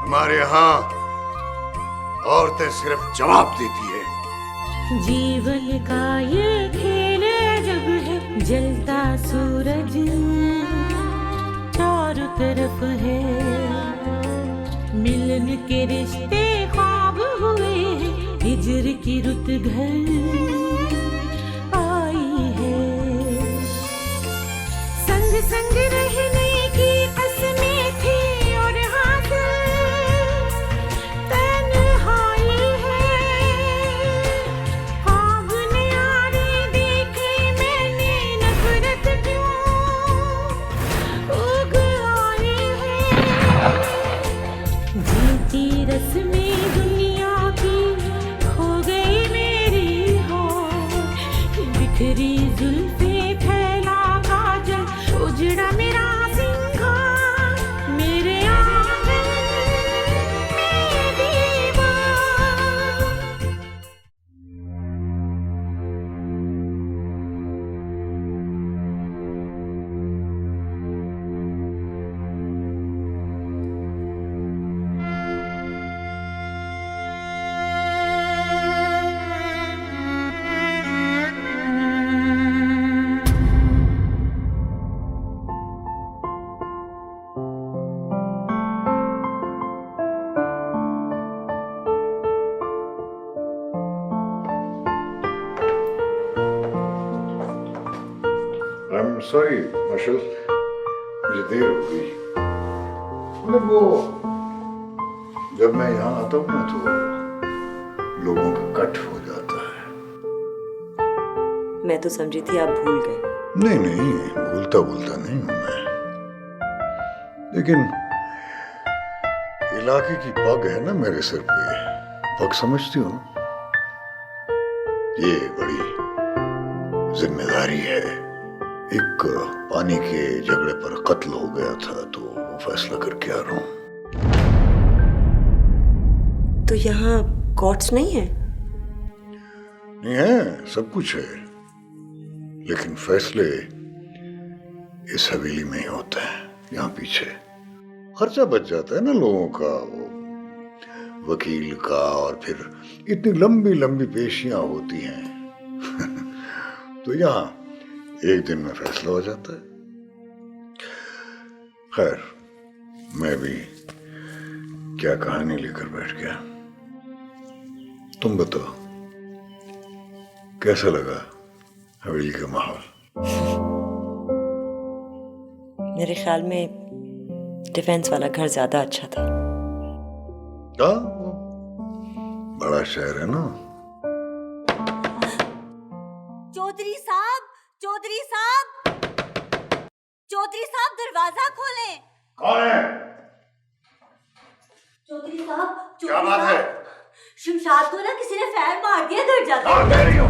हमारे यहाँ औरतें सिर्फ जवाब देती है। जीवन का ये खेल जब है, जलता सूरज चारों तरफ है, मिलन के रिश्ते ख्वाब हुए हैं, हिजर की रुत घर आई है, संग संग रहने की कसमें थी और हासिल तन्हाई है, ख्वाब न्यारे देखे मैंने, नफरत क्यों उग आई है, जीती रस्में दुनिया की खो गई मेरी होश, बिखरी जुल्फे फैला काजल उजड़ा मेरा सिंगार, मेरे आंगन में दीवार। I'm sorry, मार्शल, मुझे देर हो गई। मतलब वो जब मैं यहाँ आता हूँ ना तो लोगों का कट हो जाता है। मैं तो समझी थी आप भूल गए। नहीं नहीं, भूलता नहीं हूँ मैं, लेकिन इलाके की पग है ना मेरे सिर पे, पग समझती हो? ये बड़ी जिम्मेदारी है। एक पानी के झगड़े पर कत्ल हो गया था तो फैसला करके आ रहा हूँ। तो यहाँ कोर्ट्स नहीं है? नहीं है, सब कुछ है, लेकिन फैसले इस हवेली में ही होते हैं। यहाँ पीछे खर्चा बच जाता है ना लोगों का, वो वकील का, और फिर इतनी लंबी लंबी पेशियां होती हैं तो यहाँ एक दिन में फैसला हो जाता है। खैर, मैं भी क्या कहानी लेकर बैठ गया। तुम बताओ, कैसा लगा हवेली का माहौल? मेरे ख्याल में डिफेंस वाला घर ज्यादा अच्छा था। हाँ, बड़ा शहर है ना। चौधरी साहब, चौधरी साहब, चौधरी साहब, दरवाजा खोलें। कौन है? चौधरी साहब, क्या बात है? शमशाद को ना किसी ने फैर मार दिया घर जाके। कौन कह रही हो?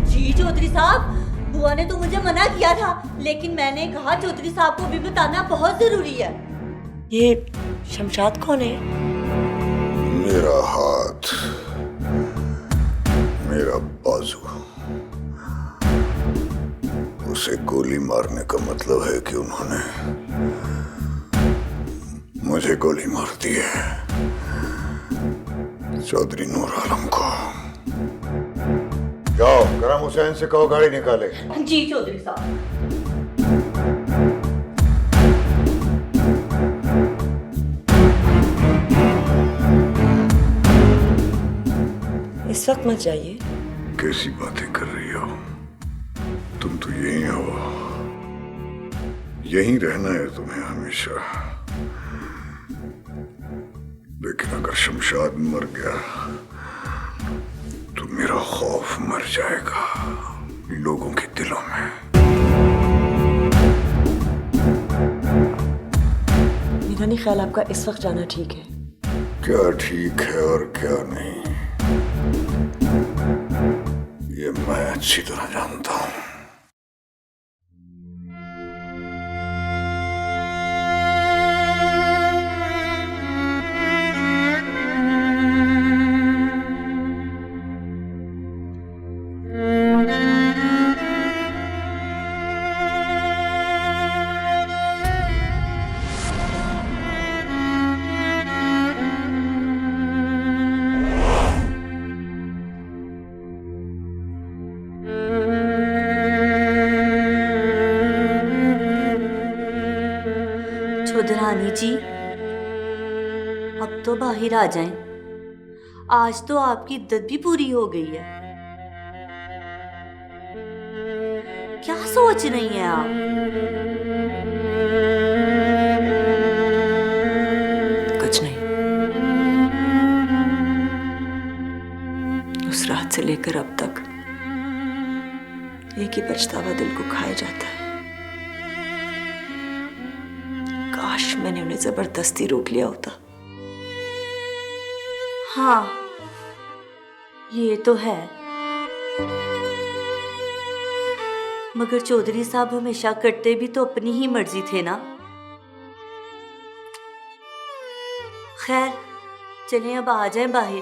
जी चौधरी साहब, बुआ ने तो मुझे मना किया था, लेकिन मैंने कहा चौधरी साहब को भी बताना बहुत जरूरी है। ये शमशाद कौन है? मेरा हाथ, मेरा बाजू, उसे गोली मारने का मतलब है कि उन्होंने मुझे गोली मार दी है, चौधरी नूर आलम को। जाओ, करम हुसैन से कहो गाड़ी निकाले। जी चौधरी साहब। इस वक्त मत जाइए। कैसी बातें कर रही हो? तुम तो यही हो, यहीं रहना है तुम्हें हमेशा। लेकिन अगर शमशाद मर गया तो मेरा खौफ मर जाएगा लोगों के दिलों में। मेरा नहीं ख्याल आपका इस वक्त जाना ठीक है। क्या ठीक है और क्या नहीं, ये मैं अच्छी तरह जानता हूं। जी अब तो बाहर आ जाएं। आज तो आपकी इद्दत भी पूरी हो गई है। क्या सोच रही हैं आप? कुछ नहीं। उस रात से लेकर अब तक एक ही पछतावा दिल को खाया जाता है। काश मैंने उन्हें जबरदस्ती रोक लिया होता। हाँ, ये तो है। मगर चौधरी साहब हमेशा करते भी तो अपनी ही मर्जी थे ना। खैर चलिए अब आ जाएं बाहर,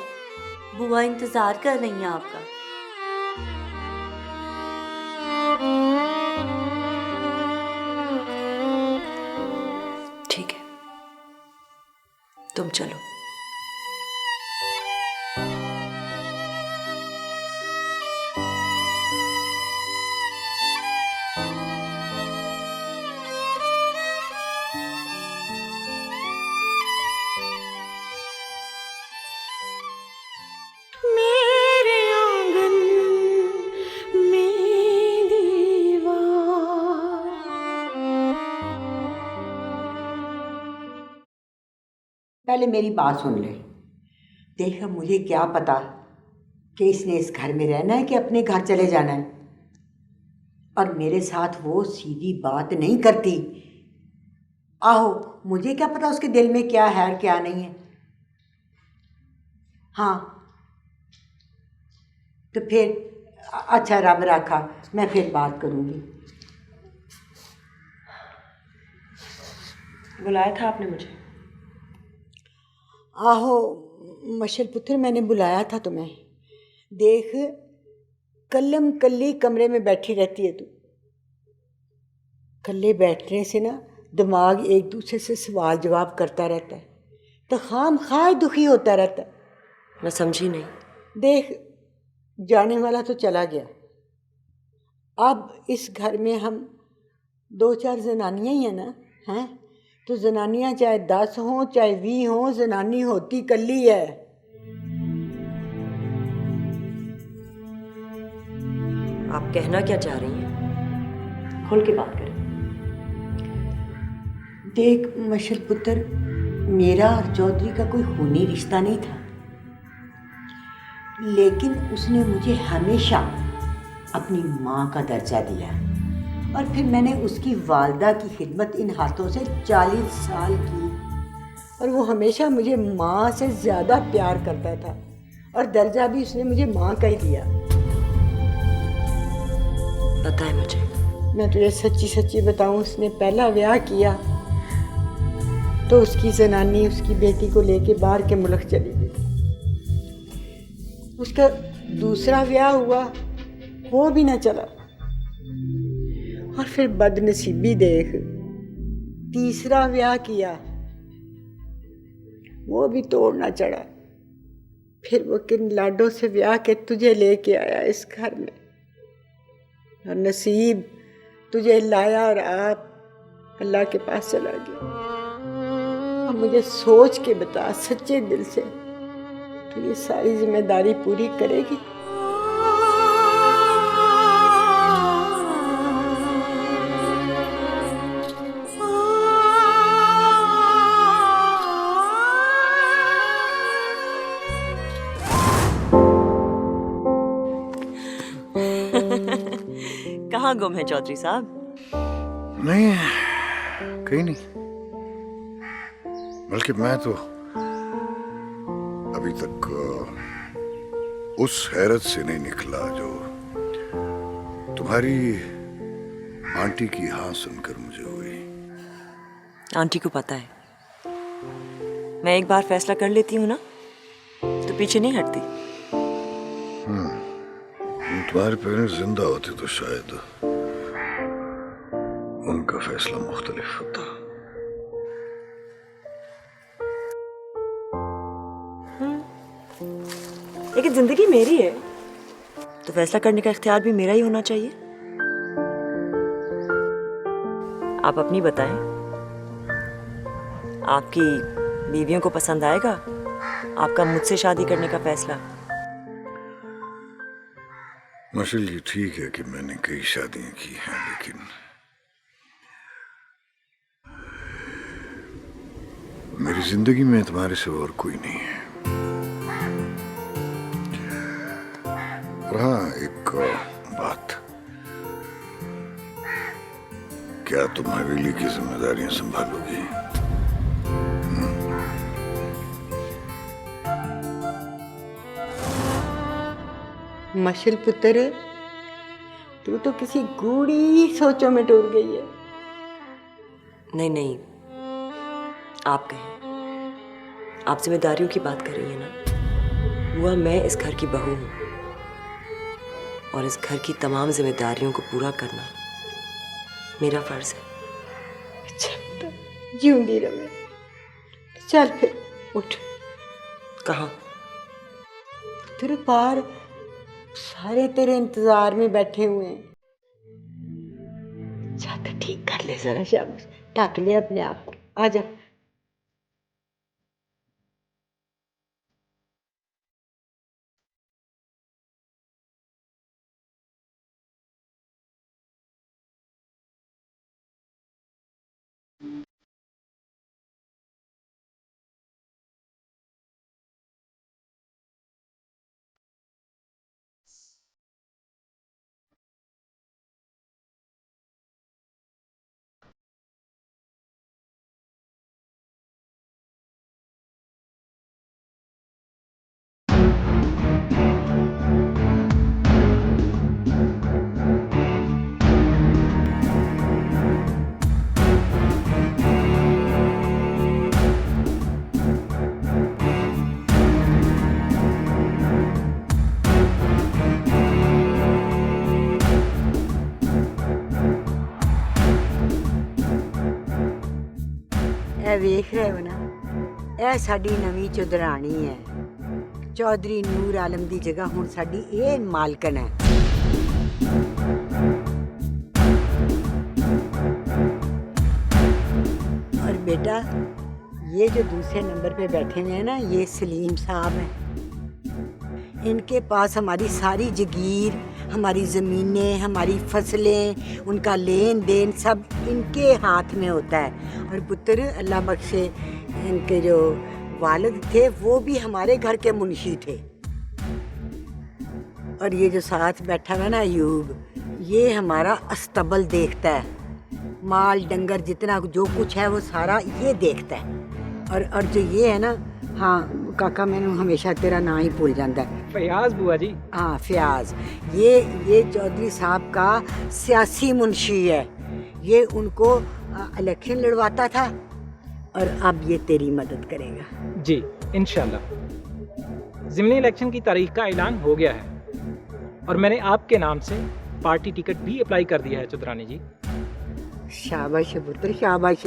बुआ इंतजार कर रही हैं आपका। ठीक है, तुम चलो। मेरे आंगन में दीवार। पहले मेरी बात सुन ले। देख मुझे क्या पता कि इसने इस घर में रहना है कि अपने घर चले जाना है, और मेरे साथ वो सीधी बात नहीं करती। आहो, मुझे क्या पता उसके दिल में क्या है और क्या नहीं है। हाँ तो फिर अच्छा, रब रखा, मैं फिर बात करूँगी। बुलाया था आपने मुझे? आहो मशल पुत्र, मैंने बुलाया था तुम्हें। देख, कल्लम कल्ली कमरे में बैठी रहती है तू। कल्ले बैठने से ना दिमाग एक दूसरे से सवाल जवाब करता रहता है, तो खाम खाए दुखी होता रहता है। मैं समझी नहीं। देख, जाने वाला तो चला गया। अब इस घर में हम 2-4 जनानियाँ ही हैं ना, हैं? तो जनानियाँ चाहे 10 हों चाहे 20 हों, जनानी होती कल्ली है। आप कहना क्या चाह रही हैं? खुल के बात करें। देख मशल पुत्र, मेरा और चौधरी का कोई खूनी रिश्ता नहीं था, लेकिन उसने मुझे हमेशा अपनी माँ का दर्जा दिया, और फिर मैंने उसकी वालदा की खिदमत इन हाथों से 40 साल की, और वो हमेशा मुझे माँ से ज़्यादा प्यार करता था, और दर्जा भी उसने मुझे माँ का ही दिया। बताएं मुझे। मैं तुझे सच्ची सच्ची बताऊं, उसने पहला ब्याह किया तो उसकी जनानी उसकी बेटी को लेके बाहर के मुल्क चली गई। उसका दूसरा ब्याह हुआ, वो भी ना चला, और फिर बदनसीबी देख, तीसरा ब्याह किया, वो भी तोड़ना चढ़ा। फिर वो किन लाडों से ब्याह के तुझे लेके आया इस घर में, और नसीब तुझे लाया और आप अल्लाह के पास चला गया। अब मुझे सोच के बता सच्चे दिल से, तो ये सारी जिम्मेदारी पूरी करेगी? कहाँ गुम है चौधरी साहब? नहीं, कहीं नहीं, बल्कि मैं तो अभी तक उस हैरत से नहीं निकला जो तुम्हारी आंटी की हाँ सुनकर मुझे हुई। आंटी को पता है, मैं एक बार फैसला कर लेती हूँ ना तो पीछे नहीं हटती। तुम्हारे पेरेंट्स जिंदा होते तो शायद उनका फैसला मुख्तलिफ होता। लेकिन जिंदगी मेरी है तो फैसला करने का इख्तियार भी मेरा ही होना चाहिए। आप अपनी बताएं, आपकी बीवियों को पसंद आएगा आपका मुझसे शादी करने का फैसला? मशल ये ठीक है कि मैंने कई शादियां की हैं, लेकिन मेरी जिंदगी में तुम्हारे से और कोई नहीं है। और हाँ, एक बात, क्या तुम हवेली की जिम्मेदारियां संभालोगी? मशल पुत्र, तू तो किसी गूढ़ी सोचों में डूब गई है। नहीं नहीं, आप कहें। आप जिम्मेदारियों की बात कर रही हैं ना? बुआ, मैं इस घर की बहू हूँ और इस घर की तमाम जिम्मेदारियों को पूरा करना मेरा फर्ज है। अच्छा, जिऊंदी रहे। चल फिर उठ। कहाँ? तेरे पार सारे तेरे इंतजार में बैठे हुए हैं। छत ठीक कर ले जरा, शाबाश, ढक ले अपने आप को। आजा। ਵੇਖ ਰਹੇ ਹੋ ਨਾ, ਇਹ ਸਾਡੀ ਨਵੀਂ ਚੌਧਰਾਣੀ ਹੈ। ਚੌਧਰੀ ਨੂਰ ਆਲਮ ਦੀ ਜਗ੍ਹਾ ਹੁਣ ਸਾਡੀ ਇਹ ਮਾਲਕਣ ਹੈ। और बेटा, ये जो दूसरे नंबर पे बैठे हुए हैं ना, ये सलीम साहब हैं। इनके पास हमारी सारी जगीर, हमारी ज़मीनें, हमारी फसलें, उनका लेन देन सब इनके हाथ में होता है। और पुत्र, अल्लाह बख्शे, इनके जो वालिद थे वो भी हमारे घर के मुंशी थे। और ये जो साथ बैठा हुआ ना अयूब, ये हमारा अस्तबल देखता है। माल डंगर जितना जो कुछ है वो सारा ये देखता है। और जो ये है ना, हाँ काका, मैंने हमेशा तेरा नाम ही भूल जाता है। फयाज बुआ जी। हाँ फयाज, ये चौधरी साहब का सियासी मुंशी है। ये उनको इलेक्शन लड़वाता था और अब ये तेरी मदद करेगा। जी इंशाल्लाह। ज़िमनी इलेक्शन की तारीख का ऐलान हो गया है और मैंने आपके नाम से पार्टी टिकट भी अप्लाई कर दिया है चौधरानी जी। शाबाश पुत्र, शाबाश।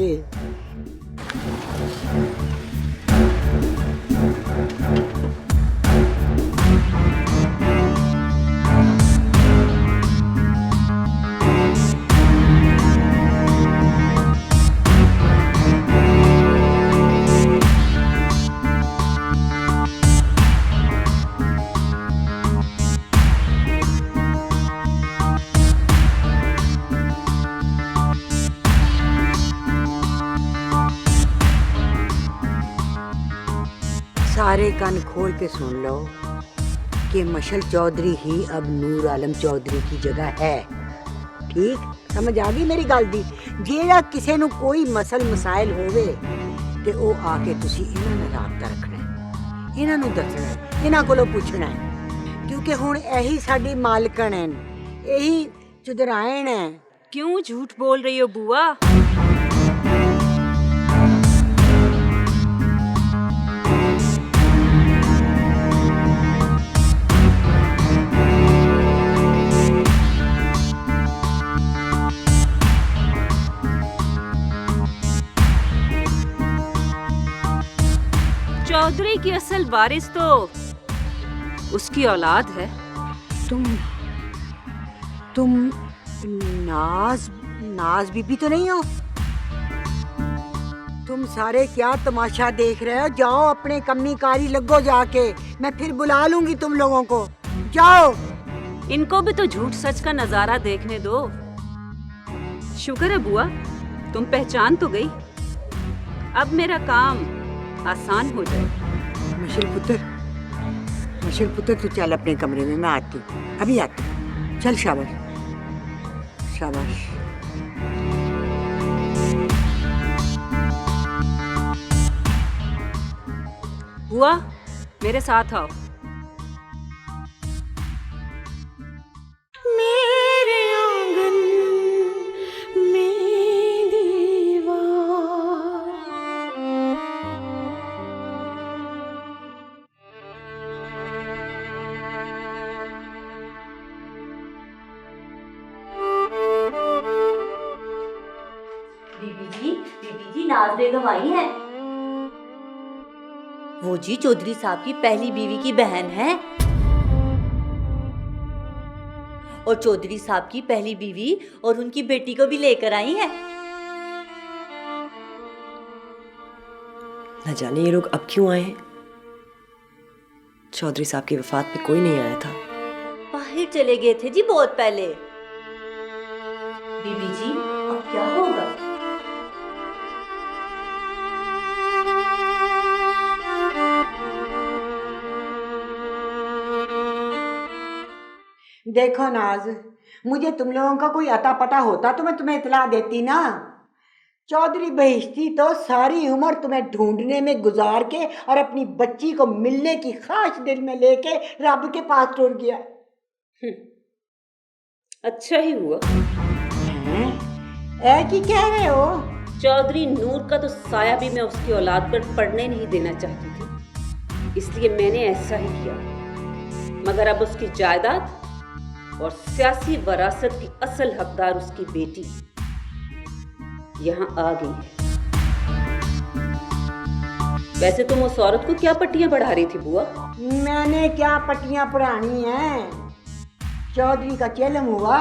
सारे कान खोल के सुन लो कि मशल चौधरी ही अब नूर आलम चौधरी की जगह है। ठीक समझ आ गई मेरी गल दी? जेड़ा किसी नू कोई मसल मसाइल होवे ते ओ आके तुसी इन्हां नाल राबता रखना है, इन्हां नू दसना है, इन्हां कोलों पुछना है, क्योंकि हुण यही साडी मालकण हैं, यही चुदरायण है। क्यों झूठ बोल रही हो बुआ? चौधरी की असल वारिस तो उसकी औलाद है। तुम नाज बीबी तो नहीं हो? तुम सारे क्या तमाशा देख रहे हो? जाओ अपने कमी कारी लगो जाके, मैं फिर बुला लूंगी तुम लोगों को। जाओ। इनको भी तो झूठ सच का नजारा देखने दो। शुक्र है बुआ, तुम पहचान तो गई। अब मेरा काम आसान हो जाए। मशल पुत्र तू चल अपने कमरे में, मैं आती हूँ, अभी आती हूँ। चल शाबाश शाबाश। बुआ मेरे साथ आओ। मेरे आंगन में दीवार। बीबी जी नाज बेगम आई है। वो जी चौधरी साहब की पहली बीवी की बहन है और चौधरी साहब की पहली बीवी और उनकी बेटी को भी लेकर आई है। न जाने ये लोग अब क्यों आए हैं। चौधरी साहब की वफात पे कोई नहीं आया था। बाहर चले गए थे जी बहुत पहले। बीबी जी अब क्या होगा? देखो नाज, मुझे तुम लोगों का कोई अता पता होता तो मैं तुम्हें इतला देती ना। चौधरी बहिश्ती तो सारी उम्र तुम्हें ढूंढने में गुजार के और अपनी बच्ची को मिलने की ख्वाहिश दिल में लेके रब के पास टूट गया। अच्छा ही हुआ। ऐ की कह रहे हो? चौधरी नूर का तो साया भी मैं उसकी औलाद पर पड़ने नहीं देना चाहती थी, इसलिए मैंने ऐसा ही किया। मगर अब उसकी जायदाद और सियासी वरासत की असल हकदार उसकी बेटी यहाँ आ गई है। वैसे तुम उस औरत को क्या पट्टियां बढ़ा रही थी बुआ? मैंने क्या पट्टियां पढ़ानी हैं? चौधरी का चेलम हुआ,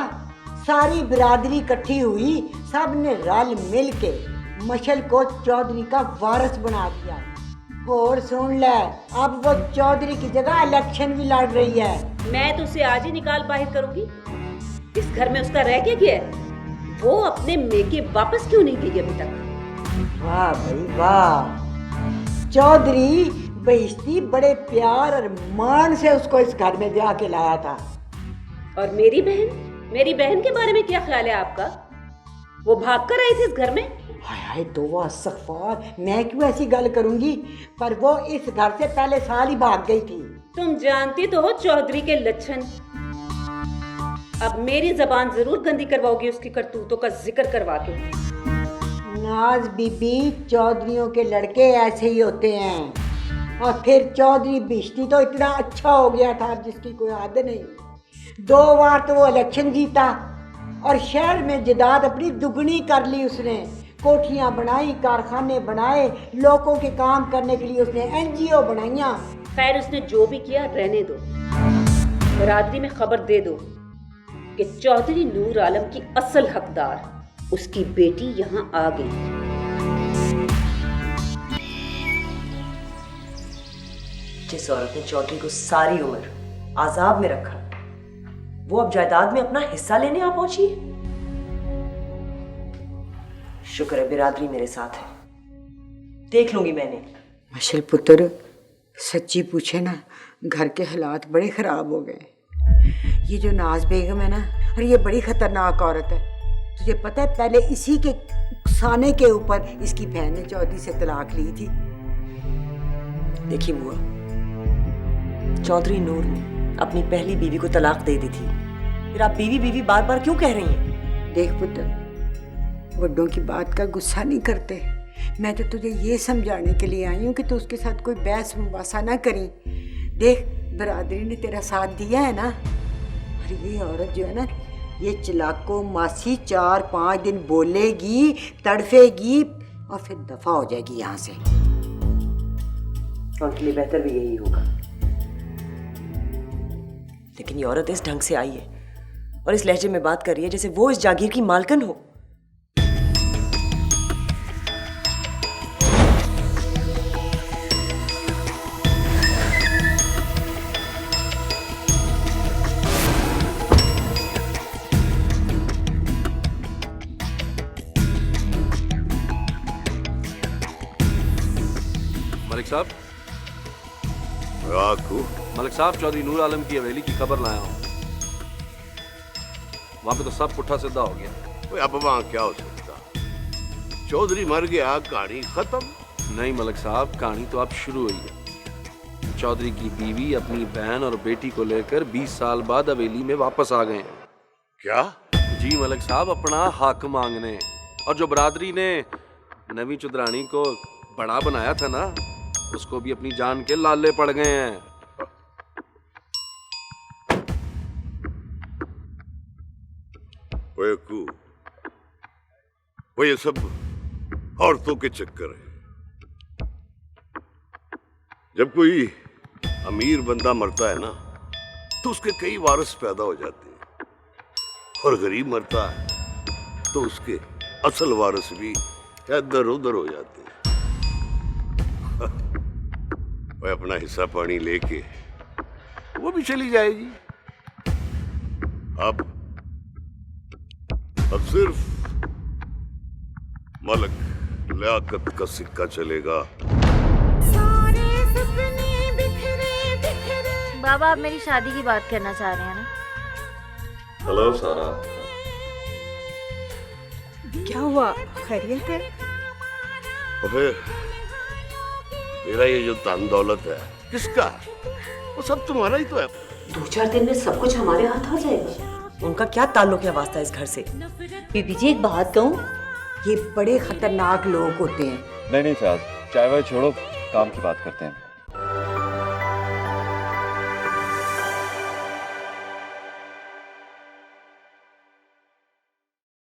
सारी बिरादरी इकट्ठी हुई, सब ने रल मिल के मशल को चौधरी का वारिस बना दिया। और सुन ले, अब वो चौधरी की जगह इलेक्शन भी लड़ रही है। मैं तो उसे आज ही निकाल बाहर करूंगी। इस घर में उसका रह क्या गया है? वो अपने मेके वापस क्यों नहीं गई अभी तक? वाह भाई वाह, चौधरी बहिश्ती बड़े प्यार और मान से उसको इस घर में ब्याह के लाया था। और मेरी बहन के बारे में क्या ख्याल है आपका? वो भाग कर आई थी इस घर में। हाय हाय तौबा इस्तग़फ़ार, मैं क्यों ऐसी गल करूंगी, पर वो इस घर से पहले साल ही भाग गई थी। तुम जानती तो हो चौधरी के लक्षण। अब मेरी जबान जरूर गंदी करवाओगी उसकी करतूतों का जिक्र करवा के। नाज बीबी, चौधरियों के लड़के ऐसे ही होते हैं। और फिर चौधरी बिश्ती तो इतना अच्छा हो गया था जिसकी कोई हद नहीं। 2 बार तो वो इलेक्शन जीता और शहर में जायदाद अपनी दुगनी कर ली उसने। कोठियाँ बनाई, कारखाने बनाए, लोगों के काम करने के लिए उसने NGO बनाइयाँ। खैर उसने जो भी किया रहने दो। बरादरी में खबर दे दो कि चौधरी नूर आलम की असल हकदार उसकी बेटी यहाँ आ गई। जिस औरत ने चौधरी को सारी उम्र आजाब में रखा, वो अब जायदाद में अपना हिस्सा लेने आ पहुंची है। शुक्र है बिरादरी मेरे साथ है, देख लूंगी मैंने। मशल पुत्र, सच्ची पूछे ना, घर के हालात बड़े खराब हो गए। ये जो नाज बेगम है ना, और ये बड़ी खतरनाक औरत है। तुझे पता है पहले इसी के साने के ऊपर इसकी बहन ने चौधरी से तलाक ली थी। देखिए बुआ, चौधरी नूर ने अपनी पहली बीवी को तलाक दे दी थी, फिर आप बीवी बीवी बार बार क्यों कह रही हैं? देख पुत्र, बड़ों की बात का गुस्सा नहीं करते। मैं तो तुझे ये समझाने के लिए आई हूँ कि तू उसके साथ कोई बहस मुबासा ना करी। देख, बरादरी ने तेरा साथ दिया है ना। और ये औरत जो है ना, ये चलाको मासी 4-5 दिन बोलेगी, तड़फेगी और फिर दफा हो जाएगी यहाँ से। उनके लिए बेहतर भी यही होगा। लेकिन ये औरत इस ढंग से आई है और इस लहजे में बात कर रही है जैसे वो इस जागीर की मालकिन हो। आकू मलिक साहब, चौधरी नूर आलम की हवेली की खबर लाया हूँ। वहां पे तो सब पुट्ठा सीधा हो गया। ओए, अब वहाँ क्या हो सकता? चौधरी मर गया, कहानी खत्म। नहीं मलिक साहब, कहानी तो अब शुरू हुई है। चौधरी की बीवी अपनी बहन और बेटी को लेकर 20 साल बाद हवेली में वापस आ गए हैं। क्या? जी मलिक साहब, अपना हक मांगने। और जो बरादरी ने नवी चुदरानी को बड़ा बनाया था ना, उसको भी अपनी जान के लाले पड़ गए हैं। ओए अक्कू, वो ये सब औरतों के चक्कर है। जब कोई अमीर बंदा मरता है ना, तो उसके कई वारिस पैदा हो जाते हैं, और गरीब मरता है तो उसके असल वारिस भी इधर उधर हो जाते हैं। वह अपना हिस्सा पानी लेके वो भी चली जाएगी। अब सिर्फ मलक लियाकत का सिक्का चलेगा। बाबा, आप मेरी शादी की बात करना चाह रहे हैं ना? हेलो सारा। क्या हुआ, खैरियत है? और फिर मेरा ये जो धन दौलत है किसका? वो सब तुम्हारा ही तो है। 2-4 दिन में सब कुछ हमारे हाथ आ जाएगा। उनका क्या ताल्लुक है वास्ता इस घर से? बीबी जी एक बात कहूँ, ये बड़े खतरनाक लोग होते हैं। नहीं फयाज, चाय वाय छोड़ो, काम की बात करते हैं।